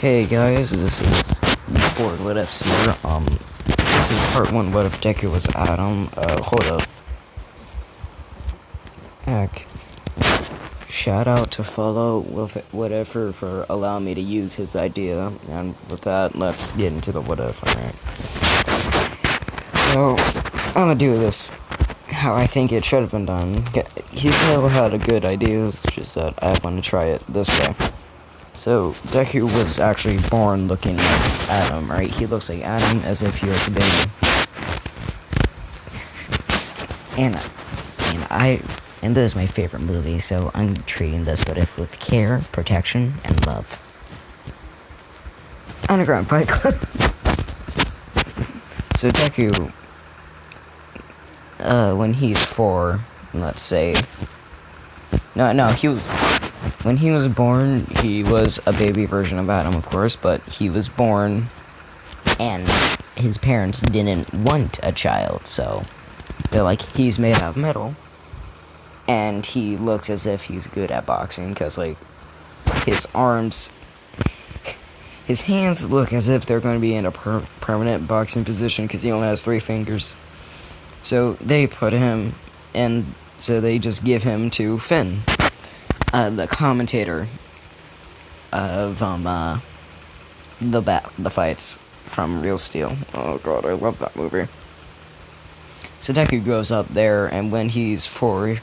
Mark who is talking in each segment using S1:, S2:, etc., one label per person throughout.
S1: Hey guys, this is Ford What Ifs here. This is part 1. What if Deku was Adam? Hold up. Heck. Shout out to Follow with whatever for allowing me to use his idea. And with that, let's get into the what if, alright. So, I'm gonna do this how I think it should have been done. He's never had a good idea, it's just that I want to try it this way. So, Deku was actually born looking like Adam, right? He looks like Adam as if he was a baby. And this is my favorite movie, so I'm treating this what if with care, protection, and love. Underground Fight Club. So Deku, when he's 4, let's say, when he was born, he was a baby version of Adam, of course, but he was born, and his parents didn't want a child, so they're like, he's made out of metal, and he looks as if he's good at boxing, because, like, his arms, his hands look as if they're going to be in a permanent boxing position, because he only has 3 fingers. So they put him, and so they just give him to Finn, the commentator of the fights from Real Steel. Oh god, I love that movie. So Deku goes up there, and when he's 4,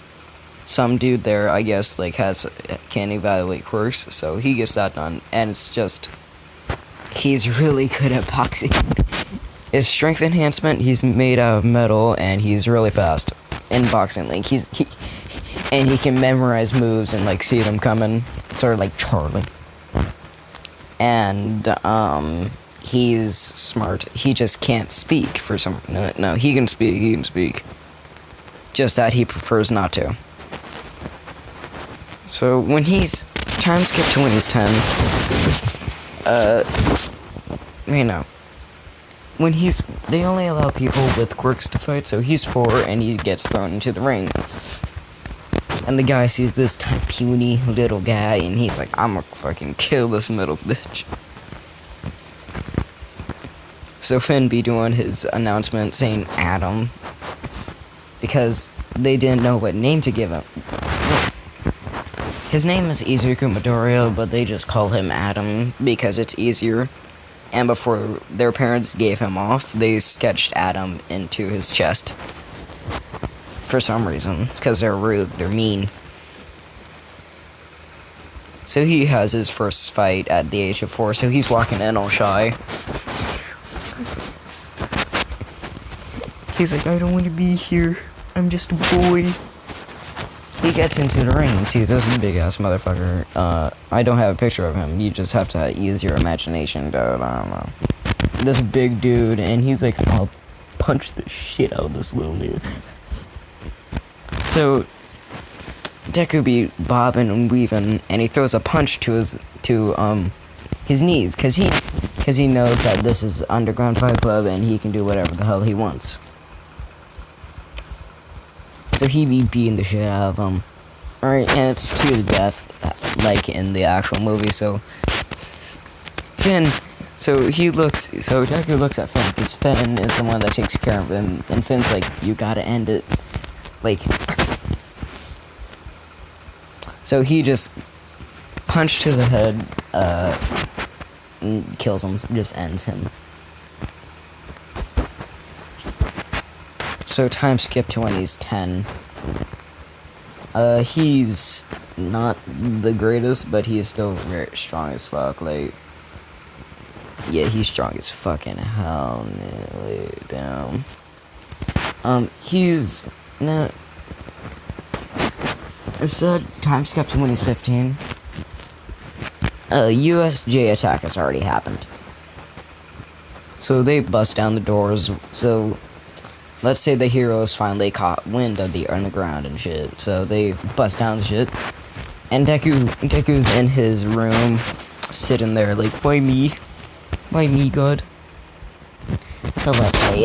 S1: some dude there, I guess, like, can evaluate quirks, so he gets that done, and it's just, he's really good at boxing. His strength enhancement, he's made out of metal, and he's really fast in boxing. Like, he can memorize moves and, like, see them coming, sort of like Charlie. And, he's smart. He just can't speak for some... No, he can speak. Just that he prefers not to. So, when he's... Time skip to when he's 10. When he's... They only allow people with quirks to fight, so he's 4, and he gets thrown into the ring. And the guy sees this puny little guy, and he's like, I'm gonna fucking kill this little bitch. So Finn be doing his announcement saying Adam, because they didn't know what name to give him. His name is Izuku Midoriya, but they just call him Adam because it's easier. And before their parents gave him off, they sketched Adam into his chest. For some reason, because they're rude, they're mean. So he has his first fight at the age of 4, so he's walking in all shy. He's like, I don't want to be here, I'm just a boy. He gets into the ring and sees this big ass motherfucker. I don't have a picture of him, you just have to use your imagination, dude, I don't know. This big dude, and he's like, I'll punch the shit out of this little dude. So, Deku be bobbing and weaving, and he throws a punch to his knees, cause he knows that this is Underground Fight Club, and he can do whatever the hell he wants. So he be beating the shit out of him. Alright, and it's to the death, like in the actual movie, so... Deku looks at Finn, because Finn is the one that takes care of him, and Finn's like, you gotta end it. Like... So he just punched to the head, and kills him, just ends him. So time skip to when he's 10. He's not the greatest, but he is still very strong as fuck, like... Yeah, he's strong as fucking hell, lay down. He's not... Instead, time skip to when he's 15. USJ attack has already happened. So they bust down the doors, so... Let's say the heroes finally caught wind of the underground and shit, so they bust down the shit. And Deku's in his room, sitting there like, why me? Why me, God? So let's say,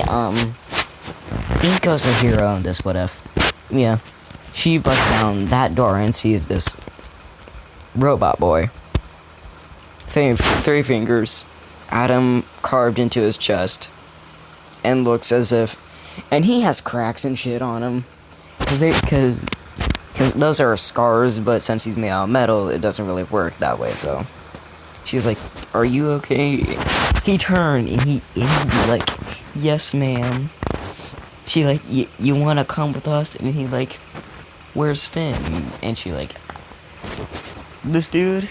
S1: Inko's a hero in this what if. Yeah. She busts down that door and sees this robot boy three fingers, Adam carved into his chest, and looks as if, and he has cracks and shit on him, cause those are scars, but since he's made out of metal, it doesn't really work that way. So she's like, "Are you okay?" He turned and he like, "Yes, ma'am." She like, "You wanna come with us?" And he like, "Where's Finn?" And she like, "This dude."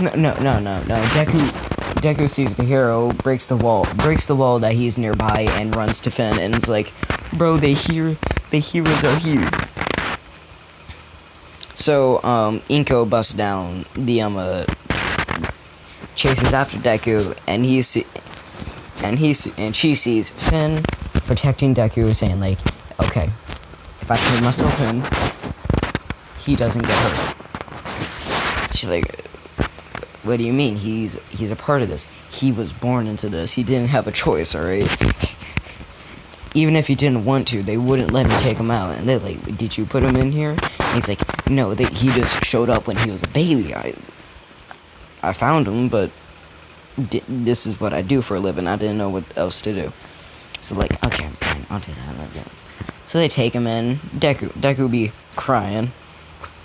S1: No. Deku sees the hero, breaks the wall that he's nearby, and runs to Finn, and is like, "Bro, the heroes are here." So, Inko busts down the, chases after Deku, and she sees Finn protecting Deku, saying like, "Okay, if I turn myself in, he doesn't get hurt." She's like, "What do you mean? He's a part of this. He was born into this. He didn't have a choice, alright? Even if he didn't want to, they wouldn't let me take him out." And they're like, "Did you put him in here?" And he's like, "No, he just showed up when he was a baby. I found him, but this is what I do for a living. I didn't know what else to do." So like, "Okay, fine, I'll do that." Okay. So they take him in. Deku be crying.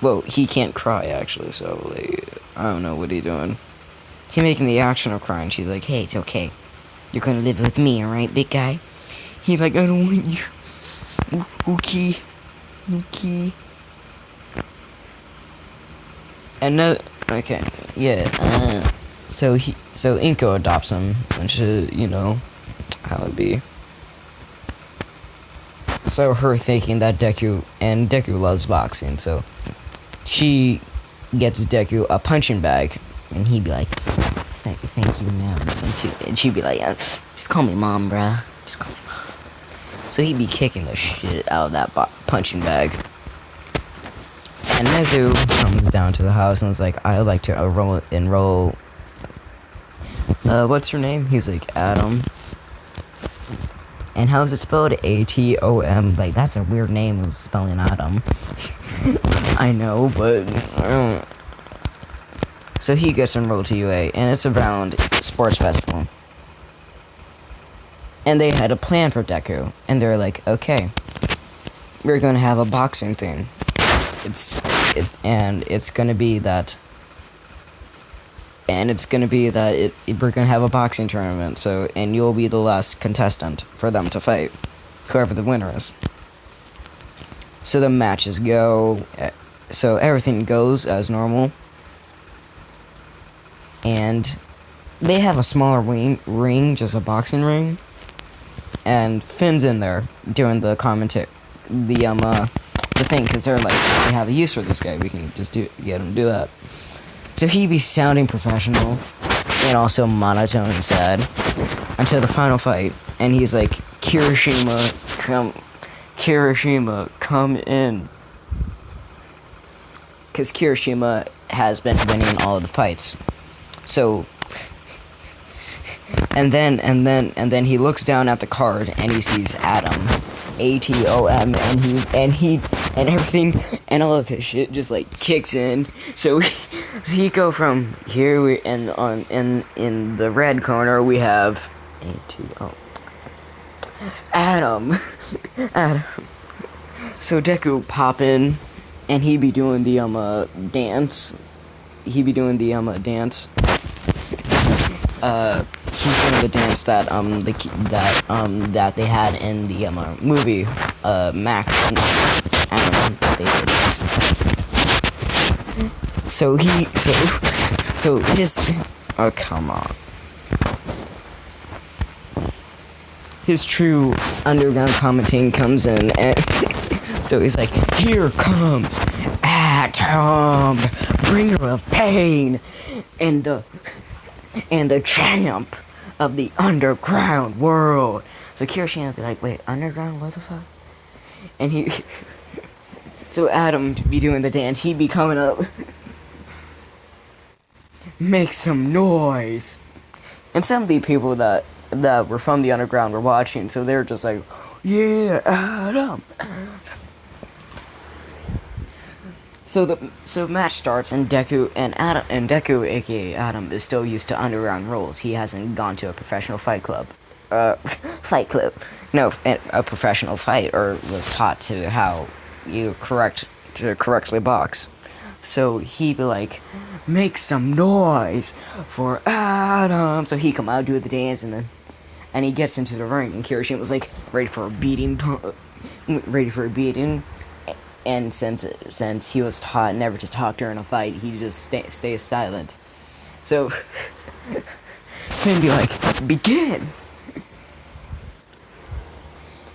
S1: Well, he can't cry actually, so like, I don't know what he's doing. He making the action of crying. She's like, "Hey, it's okay. You're gonna live with me, alright, big guy?" He like, "I don't want you." Okay. And okay, yeah. So Inko adopts him, and you know how it be. So her thinking that Deku loves boxing, so she gets Deku a punching bag, and he'd be like, thank you, ma'am. And she'd be like, "Just call me mom, bruh. Just call me mom." So he'd be kicking the shit out of that punching bag. And Nezu comes down to the house and is like, "I'd like to enroll. What's your name?" He's like, "Adam." And how is it spelled? A-T-O-M. Like, that's a weird name of spelling Adam. I know, but so he gets enrolled to UA, and it's around sports festival. And they had a plan for Deku, and they're like, "Okay, we're gonna have a boxing thing. It's gonna be that we're gonna have a boxing tournament. So, and you'll be the last contestant for them to fight, whoever the winner is." So the matches go. So everything goes as normal. And they have a smaller ring, just a boxing ring. And Finn's in there doing the commentary, the thing, because they're like, "We have a use for this guy. We can just get him to do that." So he be sounding professional and also monotone and sad until the final fight, and he's like, Kirishima, come in." Because Kirishima has been winning all of the fights. So, and then he looks down at the card and he sees Adam, A-T-O-M, and everything, and all of his shit just like kicks in. So he go from here, in the red corner we have Adam. So Deku pop in, and he be doing the dance. He's doing the dance that they had in the movie Max and Adam that they did. So his oh, come on. His true underground commenting comes in, and so he's like, "Here comes Atom, bringer of pain, and the champ of the underground world." So Kirishima would be like, "Wait, underground? What the fuck?" And so Adam be doing the dance, he'd be coming up, "Make some noise." And some of the people that were from the underground were watching, so they're just like, "Yeah, Adam." So match starts, and Deku, aka Adam, is still used to underground rules. He hasn't gone to a professional fight club. Fight club. No, a professional fight, or was taught to how you correctly box. So he'd be like, make some noise for Adam. So he come out, do the dance, and he gets into the ring, and Kirishima was like ready for a beating. And since he was taught never to talk during a fight, he just stays silent. So Finn be like, begin.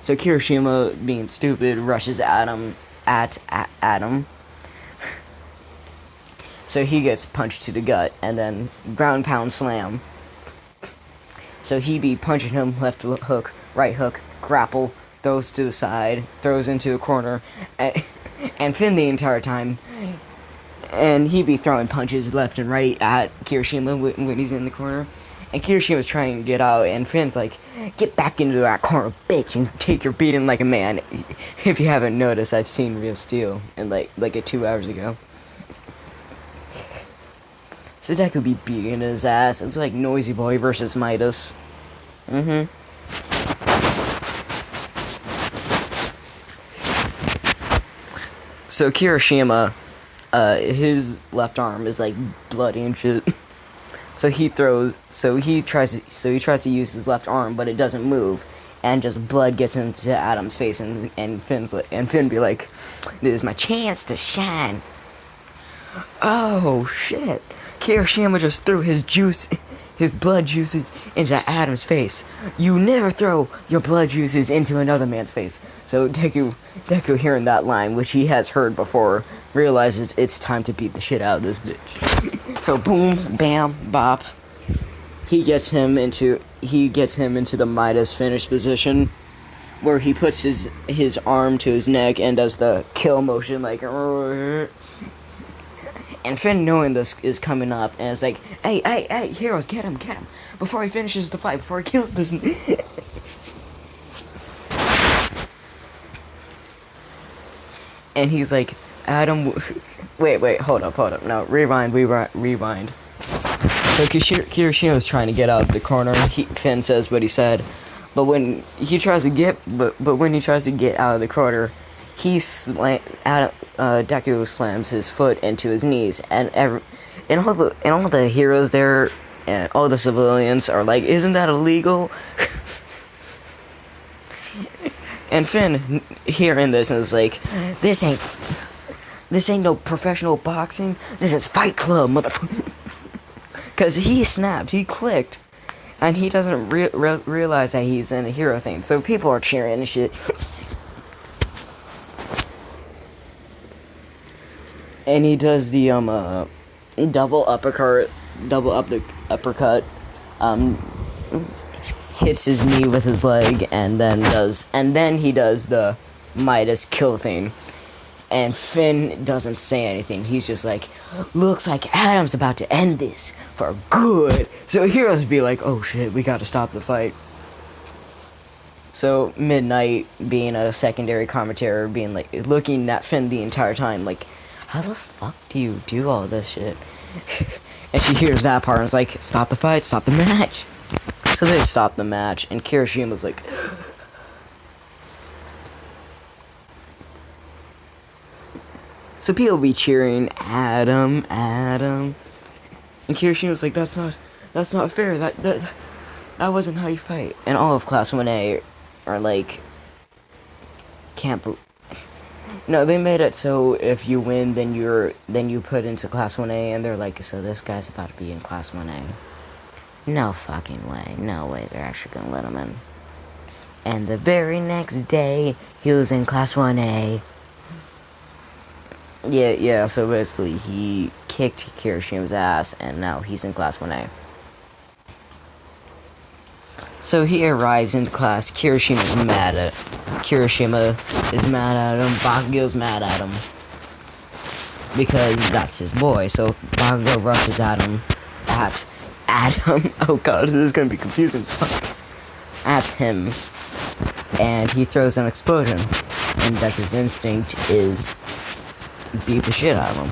S1: So Kirishima, being stupid, rushes Adam at Adam. So he gets punched to the gut, and then ground pound slam. So he be punching him, left hook, right hook, grapple, throws to the side, throws into the corner, and Finn the entire time. And he be throwing punches left and right at Kirishima when he's in the corner. And Kirishima's trying to get out, and Finn's like, get back into that corner, bitch, and take your beating like a man. If you haven't noticed, I've seen Real Steel, and like 2 hours ago. So Deku be beating his ass. It's like Noisy Boy versus Midas. So Kirishima, his left arm is like bloody and shit. So he tries to use his left arm, but it doesn't move, and just blood gets into Adam's face, and Finn be like, "This is my chance to shine." Oh shit! Kirishima just threw his blood juices into Adam's face. You never throw your blood juices into another man's face. So Deku hearing that line, which he has heard before, realizes it's time to beat the shit out of this bitch. So boom, bam, bop. He gets him into the Midas finish position, where he puts his arm to his neck and does the kill motion like. And Finn, knowing this is coming up, and is like, hey, heroes, get him, before he finishes the fight, before he kills this. And he's like, Adam, wait, hold up, no, rewind. So Kirishima was trying to get out of the corner. Finn says what he said, but when he tries to get out of the corner, Deku slams his foot into his knees, and all the heroes there and all the civilians are like, "Isn't that illegal?" And Finn, hearing this, is like, "This ain't no professional boxing. This is Fight Club, motherfucker." Cause he snapped, he clicked, and he doesn't realize that he's in a hero thing. So people are cheering and shit. And he does the double uppercut, hits his knee with his leg, and then he does the Midas kill thing. And Finn doesn't say anything. He's just like, looks like Adam's about to end this for good. So heroes be like, oh shit, we gotta stop the fight. So Midnight, being a secondary commentator, being like, looking at Finn the entire time, like, how the fuck do you do all this shit? And she hears that part and is like, stop the fight, stop the match. So they stop the match, and Kirishima's like, so people be cheering, Adam. And Kirishima's like, that's not fair, that wasn't how you fight. And all of Class 1A are like, no, they made it so if you win, then you put into Class 1A, and they're like, so this guy's about to be in Class 1A. No fucking way. No way they're actually gonna let him in. And the very next day, he was in Class 1A. Yeah, so basically, he kicked Kirishima's ass, and now he's in Class 1A. So he arrives into class. Kirishima is mad at him. Bakugo's mad at him. Because that's his boy. So Bakugo rushes at him. Oh god, this is gonna be confusing as fuck. At him. And he throws an explosion. And Deku's instinct is beat the shit out of him.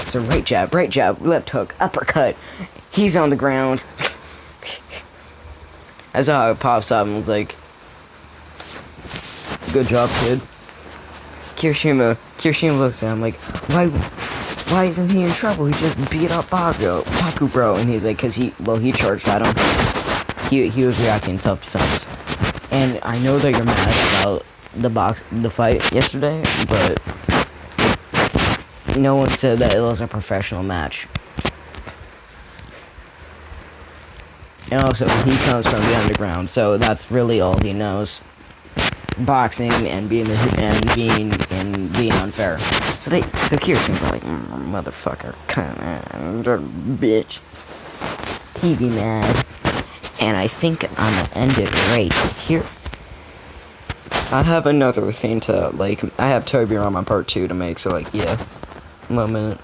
S1: So right jab, left hook, uppercut. He's on the ground. I saw how it pops up and was like, good job, kid. Kirishima looks at him like, why isn't he in trouble? He just beat up Baku, bro. And he's like, cause he charged at him. He was reacting in self-defense. And I know that you're mad about the fight yesterday, but no one said that it was a professional match. And also, he comes from the underground, so that's really all he knows. Boxing and being unfair. So Kirishima like, motherfucker, bitch. He be mad. And I think I'm gonna end it right here. I have another thing to, like, I have Toby on my part 2 to make, so, like, yeah. 1 minute.